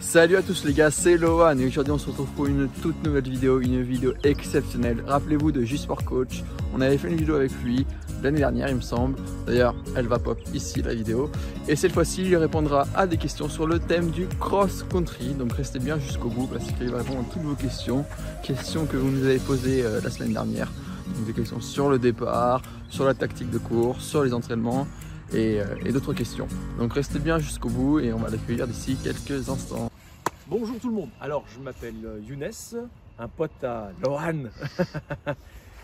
Salut à tous les gars, c'est Lohan et aujourd'hui on se retrouve pour une toute nouvelle vidéo, une vidéo exceptionnelle. Rappelez-vous de J-Sport Coach, on avait fait une vidéo avec lui l'année dernière il me semble. D'ailleurs elle va pop ici la vidéo. Et cette fois-ci il répondra à des questions sur le thème du cross-country. Donc restez bien jusqu'au bout parce qu'il va répondre à toutes vos questions. Questions que vous nous avez posées la semaine dernière. Donc des questions sur le départ, sur la tactique de course, sur les entraînements et d'autres questions. Donc restez bien jusqu'au bout et on va l'accueillir d'ici quelques instants. Bonjour tout le monde, alors je m'appelle Younes, un pote à Lohan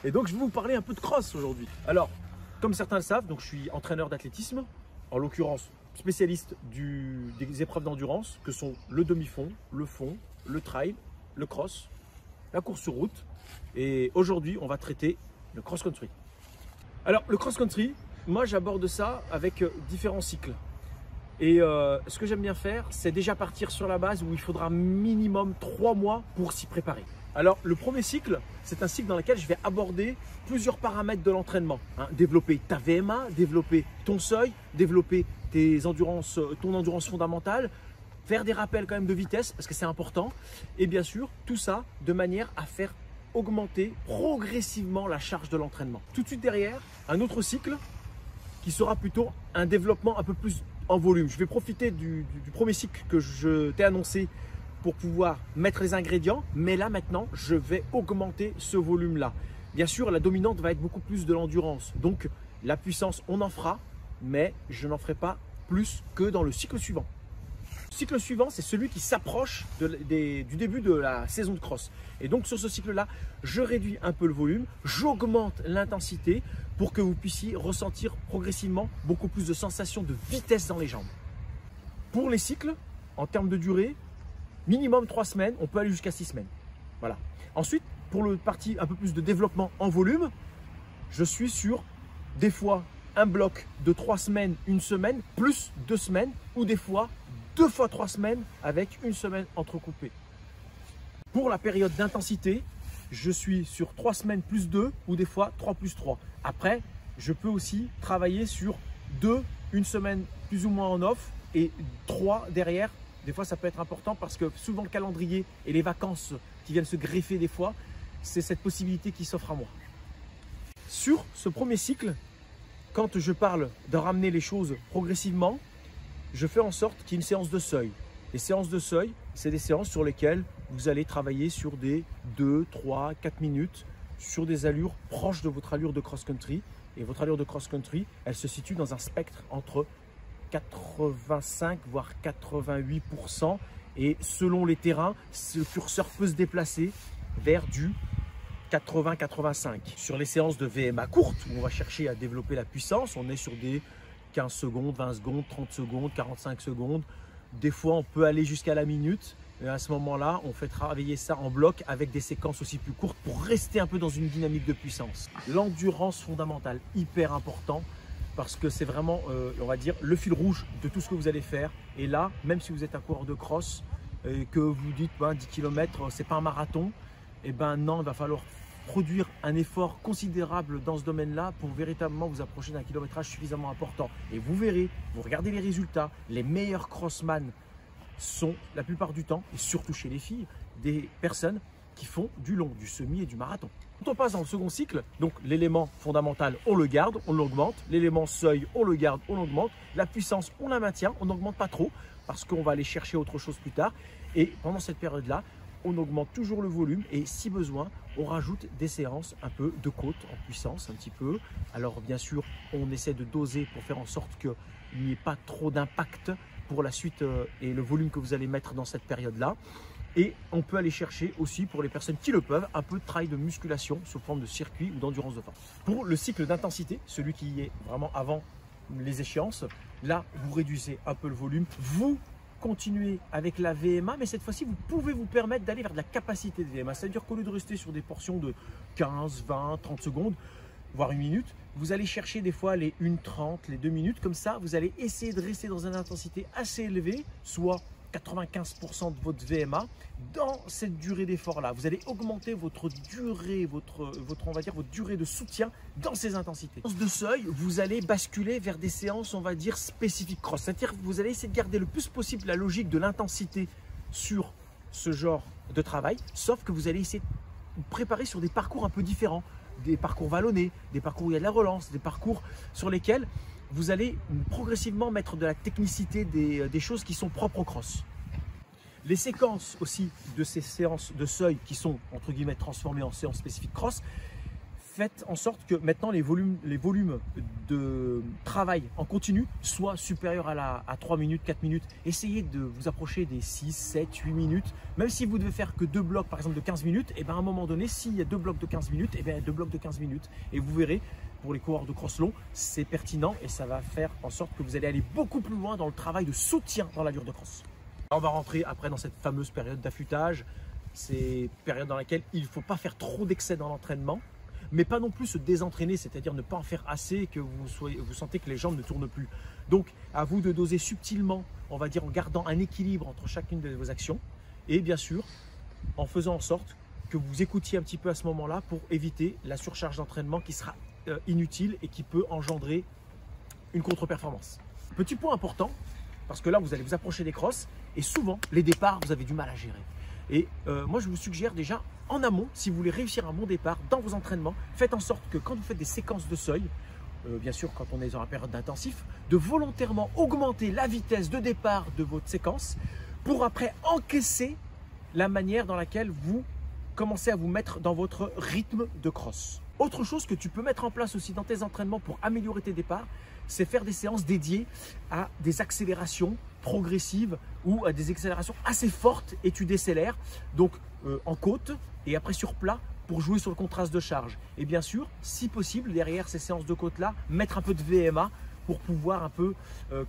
et donc je vais vous parler un peu de cross aujourd'hui. Alors comme certains le savent, donc je suis entraîneur d'athlétisme, en l'occurrence spécialiste des épreuves d'endurance que sont le demi-fond, le fond, le trail, le cross, la course sur route et aujourd'hui on va traiter le cross-country. Alors le cross-country, moi j'aborde ça avec différents cycles. Et ce que j'aime bien faire, c'est déjà partir sur la base où il faudra minimum 3 mois pour s'y préparer. Alors le premier cycle, c'est un cycle dans lequel je vais aborder plusieurs paramètres de l'entraînement. Développer ta VMA, développer ton seuil, développer ton endurance fondamentale, faire des rappels quand même de vitesse parce que c'est important. Et bien sûr, tout ça de manière à faire augmenter progressivement la charge de l'entraînement. Tout de suite derrière, un autre cycle qui sera plutôt un développement un peu plus en volume. Je vais profiter du premier cycle que je t'ai annoncé pour pouvoir mettre les ingrédients, mais là maintenant, je vais augmenter ce volume-là. Bien sûr, la dominante va être beaucoup plus de l'endurance. Donc, la puissance, on en fera, mais je n'en ferai pas plus que dans le cycle suivant. Le cycle suivant, c'est celui qui s'approche du début de la saison de cross. Et donc, sur ce cycle-là, je réduis un peu le volume, j'augmente l'intensité pour que vous puissiez ressentir progressivement beaucoup plus de sensations de vitesse dans les jambes. Pour les cycles, en termes de durée, minimum 3 semaines, on peut aller jusqu'à 6 semaines. Voilà. Ensuite, pour le parti un peu plus de développement en volume, je suis sur des fois un bloc de 3 semaines, 1 semaine, plus 2 semaines, ou des fois 2 fois 3 semaines avec 1 semaine entrecoupée. Pour la période d'intensité, je suis sur 3 semaines plus 2 ou des fois 3 plus 3. Après, je peux aussi travailler sur 2, 1 semaine plus ou moins en off et 3 derrière. Des fois, ça peut être important parce que souvent le calendrier et les vacances qui viennent se greffer des fois, c'est cette possibilité qui s'offre à moi. Sur ce premier cycle, quand je parle de ramener les choses progressivement, je fais en sorte qu'il y ait une séance de seuil. Les séances de seuil, c'est des séances sur lesquelles vous allez travailler sur des 2, 3, 4 minutes sur des allures proches de votre allure de cross-country. Et votre allure de cross-country, elle se situe dans un spectre entre 85 voire 88%. Et selon les terrains, ce curseur peut se déplacer vers du 80-85. Sur les séances de VMA courtes, où on va chercher à développer la puissance, on est sur des 15 secondes, 20 secondes, 30 secondes, 45 secondes. Des fois, on peut aller jusqu'à la minute. Et à ce moment-là, on fait travailler ça en bloc avec des séquences aussi plus courtes pour rester un peu dans une dynamique de puissance. L'endurance fondamentale, hyper important parce que c'est vraiment, on va dire, le fil rouge de tout ce que vous allez faire. Et là, même si vous êtes un coureur de cross et que vous dites 10 km, c'est pas un marathon, et ben non, il va falloir produire un effort considérable dans ce domaine-là pour véritablement vous approcher d'un kilométrage suffisamment important. Et vous verrez, vous regardez les résultats, les meilleurs crossman sont la plupart du temps, et surtout chez les filles, des personnes qui font du long, du semi et du marathon. Quand on passe dans le second cycle, donc l'élément fondamental, on le garde, on l'augmente. L'élément seuil, on le garde, on l'augmente. La puissance, on la maintient, on n'augmente pas trop parce qu'on va aller chercher autre chose plus tard. Et pendant cette période-là, on augmente toujours le volume et si besoin, on rajoute des séances un peu de côte en puissance un petit peu. Alors bien sûr, on essaie de doser pour faire en sorte qu'il n'y ait pas trop d'impact pour la suite et le volume que vous allez mettre dans cette période-là. Et on peut aller chercher aussi, pour les personnes qui le peuvent, un peu de travail de musculation sous forme de circuit ou d'endurance de force. Pour le cycle d'intensité, celui qui est vraiment avant les échéances, là, vous réduisez un peu le volume. Vous continuez avec la VMA, mais cette fois-ci, vous pouvez vous permettre d'aller vers de la capacité de VMA. C'est-à-dire qu'au lieu de rester sur des portions de 15, 20, 30 secondes, voire 1 minute, vous allez chercher des fois les 1:30, les 2 minutes. Comme ça, vous allez essayer de rester dans une intensité assez élevée, soit 95% de votre VMA dans cette durée d'effort-là. Vous allez augmenter votre durée, on va dire, votre durée de soutien dans ces intensités. De seuil, vous allez basculer vers des séances, on va dire, spécifiques cross. C'est-à-dire que vous allez essayer de garder le plus possible la logique de l'intensité sur ce genre de travail, sauf que vous allez essayer de vous préparer sur des parcours un peu différents, des parcours vallonnés, des parcours où il y a de la relance, des parcours sur lesquels vous allez progressivement mettre de la technicité, des choses qui sont propres au cross. Les séquences aussi de ces séances de seuil qui sont entre guillemets transformées en séances spécifiques cross, faites en sorte que maintenant les volumes de travail en continu soient supérieurs à 3 minutes, 4 minutes. Essayez de vous approcher des 6, 7, 8 minutes. Même si vous devez faire que 2 blocs par exemple de 15 minutes, et bien à un moment donné, s'il y a 2 blocs de 15 minutes, et bien 2 blocs de 15 minutes. Et vous verrez, pour les coureurs de cross long, c'est pertinent et ça va faire en sorte que vous allez aller beaucoup plus loin dans le travail de soutien dans l'allure de cross. On va rentrer après dans cette fameuse période d'affûtage. C'est une période dans laquelle il ne faut pas faire trop d'excès dans l'entraînement, mais pas non plus se désentraîner, c'est-à-dire ne pas en faire assez et que vous sentez que les jambes ne tournent plus. Donc, à vous de doser subtilement, on va dire en gardant un équilibre entre chacune de vos actions et bien sûr, en faisant en sorte que vous écoutiez un petit peu à ce moment-là pour éviter la surcharge d'entraînement qui sera inutile et qui peut engendrer une contre-performance. Petit point important, parce que là, vous allez vous approcher des crosses et souvent, les départs, vous avez du mal à gérer. Et moi, je vous suggère déjà en amont, si vous voulez réussir un bon départ dans vos entraînements, faites en sorte que quand vous faites des séquences de seuil, bien sûr quand on est dans la période d'intensif, de volontairement augmenter la vitesse de départ de votre séquence pour après encaisser la manière dans laquelle vous commencez à vous mettre dans votre rythme de cross. Autre chose que tu peux mettre en place aussi dans tes entraînements pour améliorer tes départs, c'est faire des séances dédiées à des accélérations progressives ou à des accélérations assez fortes et tu décélères donc en côte et après sur plat pour jouer sur le contraste de charge. Et bien sûr, si possible, derrière ces séances de côte là, mettre un peu de VMA pour pouvoir un peu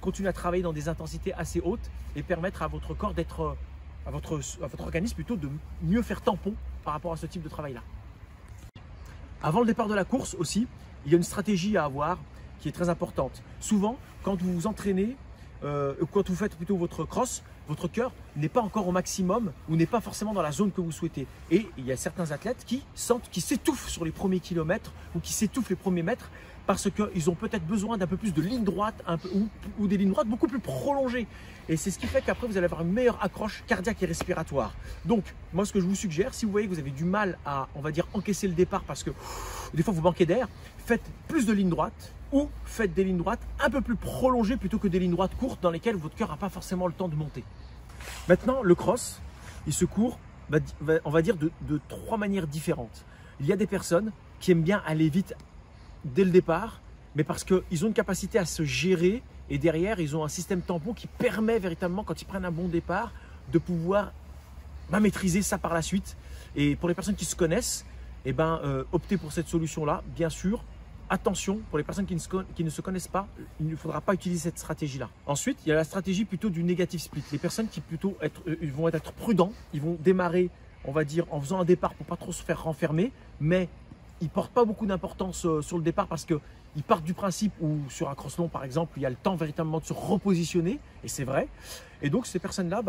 continuer à travailler dans des intensités assez hautes et permettre à votre corps d'être, à votre organisme plutôt de mieux faire tampon par rapport à ce type de travail là. Avant le départ de la course aussi, il y a une stratégie à avoir qui est très importante. Souvent, quand vous vous entraînez, quand vous faites plutôt votre cross, votre cœur n'est pas encore au maximum ou n'est pas forcément dans la zone que vous souhaitez. Et il y a certains athlètes qui sentent qu'ils s'étouffent sur les premiers kilomètres ou qui s'étouffent les premiers mètres parce qu'ils ont peut-être besoin d'un peu plus de lignes droites ou des lignes droites beaucoup plus prolongées. Et c'est ce qui fait qu'après, vous allez avoir une meilleure accroche cardiaque et respiratoire. Donc, moi, ce que je vous suggère, si vous voyez que vous avez du mal à, on va dire, encaisser le départ parce que des fois, vous manquez d'air, faites plus de lignes droites ou faites des lignes droites un peu plus prolongées plutôt que des lignes droites courtes dans lesquelles votre cœur n'a pas forcément le temps de monter. Maintenant, le cross, il se court, on va dire, de 3 manières différentes. Il y a des personnes qui aiment bien aller vite dès le départ, mais parce qu'ils ont une capacité à se gérer et derrière, ils ont un système tampon qui permet véritablement, quand ils prennent un bon départ, de pouvoir maîtriser ça par la suite. Et pour les personnes qui se connaissent, optez pour cette solution-là. Bien sûr, attention, pour les personnes qui ne se connaissent pas, il ne faudra pas utiliser cette stratégie-là. Ensuite, il y a la stratégie plutôt du negative split. Les personnes qui ils vont être prudents, ils vont démarrer, on va dire, en faisant un départ pour pas trop se faire renfermer, mais ils ne portent pas beaucoup d'importance sur le départ parce qu'ils partent du principe où sur un cross long par exemple, il y a le temps véritablement de se repositionner et c'est vrai. Et donc ces personnes-là,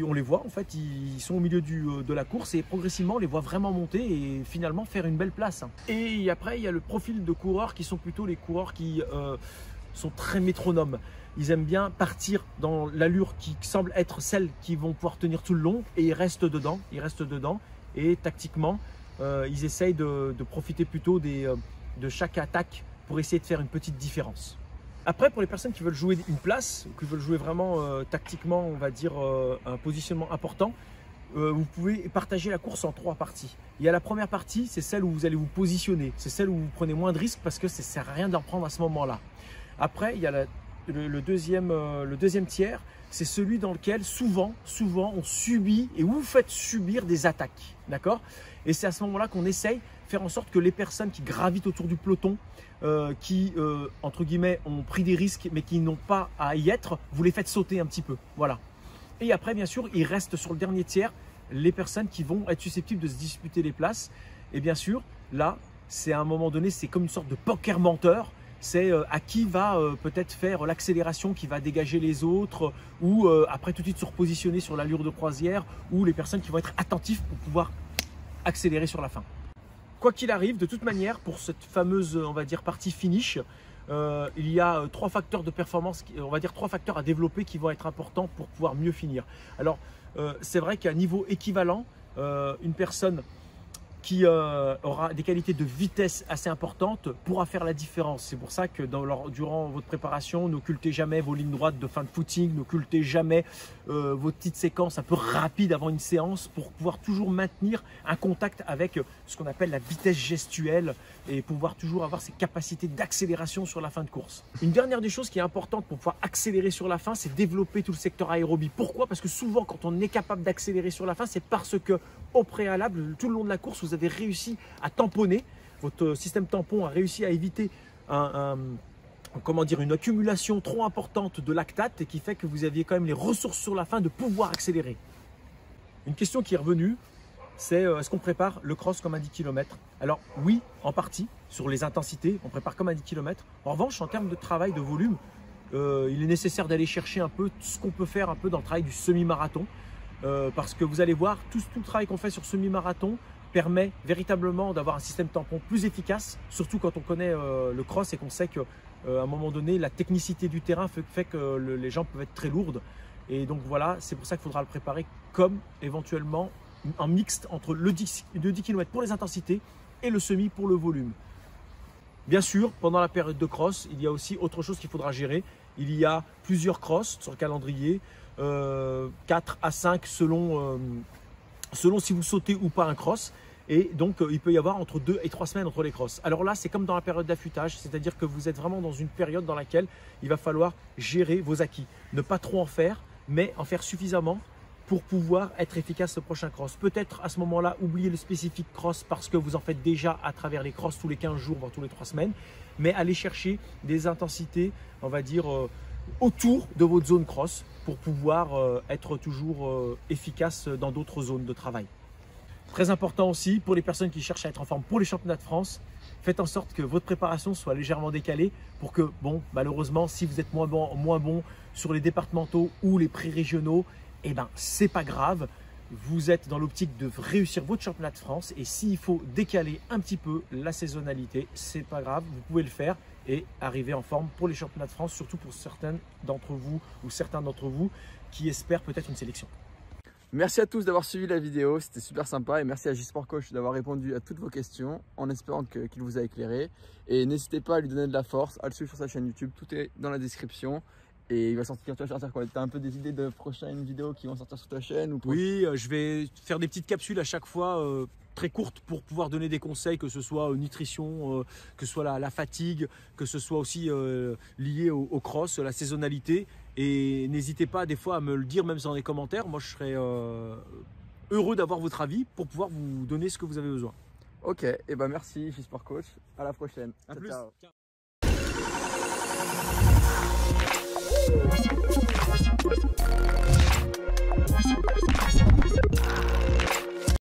on les voit en fait, ils sont au milieu de la course et progressivement on les voit vraiment monter et finalement faire une belle place. Et après il y a le profil de coureurs qui sont plutôt les coureurs qui sont très métronomes. Ils aiment bien partir dans l'allure qui semble être celle qu'ils vont pouvoir tenir tout le long et ils restent dedans et tactiquement ils essayent de profiter plutôt de chaque attaque pour essayer de faire une petite différence. Après, pour les personnes qui veulent jouer une place, qui veulent jouer vraiment tactiquement, on va dire, un positionnement important, vous pouvez partager la course en 3 parties. Il y a la première partie, c'est celle où vous allez vous positionner. C'est celle où vous prenez moins de risques parce que ça ne sert à rien d'en prendre à ce moment-là. Après, il y a le deuxième tiers, c'est celui dans lequel souvent on subit et où vous faites subir des attaques. D'accord? Et c'est à ce moment-là qu'on essaye de faire en sorte que les personnes qui gravitent autour du peloton, qui, entre guillemets, ont pris des risques mais qui n'ont pas à y être, vous les faites sauter un petit peu. Voilà. Et après, bien sûr, il reste sur le dernier tiers les personnes qui vont être susceptibles de se disputer les places. Et bien sûr, là, c'est à un moment donné, c'est comme une sorte de poker menteur. C'est à qui va peut-être faire l'accélération qui va dégager les autres ou après tout de suite se repositionner sur l'allure de croisière ou les personnes qui vont être attentifs pour pouvoir accélérer sur la fin. Quoi qu'il arrive, de toute manière, pour cette fameuse, on va dire, partie finish, il y a 3 facteurs de performance, on va dire 3 facteurs à développer qui vont être importants pour pouvoir mieux finir. Alors, c'est vrai qu'à niveau équivalent, une personne qui aura des qualités de vitesse assez importantes pourra faire la différence. C'est pour ça que durant votre préparation, n'occultez jamais vos lignes droites de fin de footing, n'occultez jamais vos petites séquences un peu rapides avant une séance pour pouvoir toujours maintenir un contact avec ce qu'on appelle la vitesse gestuelle et pouvoir toujours avoir ces capacités d'accélération sur la fin de course. Une dernière des choses qui est importante pour pouvoir accélérer sur la fin, c'est développer tout le secteur aérobie. Pourquoi? Parce que souvent, quand on est capable d'accélérer sur la fin, c'est parce que au préalable, tout le long de la course, vous avez réussi à tamponner, votre système tampon a réussi à éviter une accumulation trop importante de lactate et qui fait que vous aviez quand même les ressources sur la fin de pouvoir accélérer. Une question qui est revenue, c'est est-ce qu'on prépare le cross comme un 10 km? Alors oui, en partie, sur les intensités, on prépare comme un 10 km. En revanche, en termes de travail, de volume, il est nécessaire d'aller chercher un peu ce qu'on peut faire un peu dans le travail du semi-marathon. Parce que vous allez voir, tout le travail qu'on fait sur semi-marathon permet véritablement d'avoir un système tampon plus efficace, surtout quand on connaît le cross et qu'on sait qu'à un moment donné, la technicité du terrain fait que les jambes peuvent être très lourdes. Et donc voilà, c'est pour ça qu'il faudra le préparer comme éventuellement un mixte entre le 10 km pour les intensités et le semi pour le volume. Bien sûr, pendant la période de cross, il y a aussi autre chose qu'il faudra gérer. Il y a plusieurs crosses sur le calendrier, 4 à 5 selon si vous sautez ou pas un cross. Et donc, il peut y avoir entre 2 et 3 semaines entre les crosses. Alors là, c'est comme dans la période d'affûtage, c'est-à-dire que vous êtes vraiment dans une période dans laquelle il va falloir gérer vos acquis. Ne pas trop en faire, mais en faire suffisamment pour pouvoir être efficace au prochain cross. Peut-être à ce moment-là, oubliez le spécifique cross parce que vous en faites déjà à travers les crosses tous les 15 jours, voire tous les 3 semaines. Mais allez chercher des intensités, on va dire, autour de votre zone cross pour pouvoir être toujours efficace dans d'autres zones de travail. Très important aussi pour les personnes qui cherchent à être en forme pour les championnats de France, faites en sorte que votre préparation soit légèrement décalée pour que, bon, malheureusement, si vous êtes moins bon sur les départementaux ou les pré-régionaux, eh ben, c'est pas grave. Vous êtes dans l'optique de réussir votre championnat de France et s'il faut décaler un petit peu la saisonnalité, c'est pas grave, vous pouvez le faire et arriver en forme pour les championnats de France, surtout pour certains d'entre vous qui espèrent peut-être une sélection. Merci à tous d'avoir suivi la vidéo, c'était super sympa et merci à J-Sport Coach d'avoir répondu à toutes vos questions en espérant qu'il vous a éclairé. Et n'hésitez pas à lui donner de la force, à le suivre sur sa chaîne YouTube, tout est dans la description. Et il va sortir, tu vas sortir quoi? Tu as un peu des idées de prochaines vidéos qui vont sortir sur ta chaîne ou Oui, je vais faire des petites capsules à chaque fois, très courtes pour pouvoir donner des conseils, que ce soit nutrition, que ce soit la fatigue, que ce soit aussi lié au cross, la saisonnalité. Et n'hésitez pas des fois à me le dire même dans les commentaires. Moi, je serais heureux d'avoir votre avis pour pouvoir vous donner ce que vous avez besoin. Ok, et ben merci J-Sport Coach, à la prochaine. À plus. Ciao.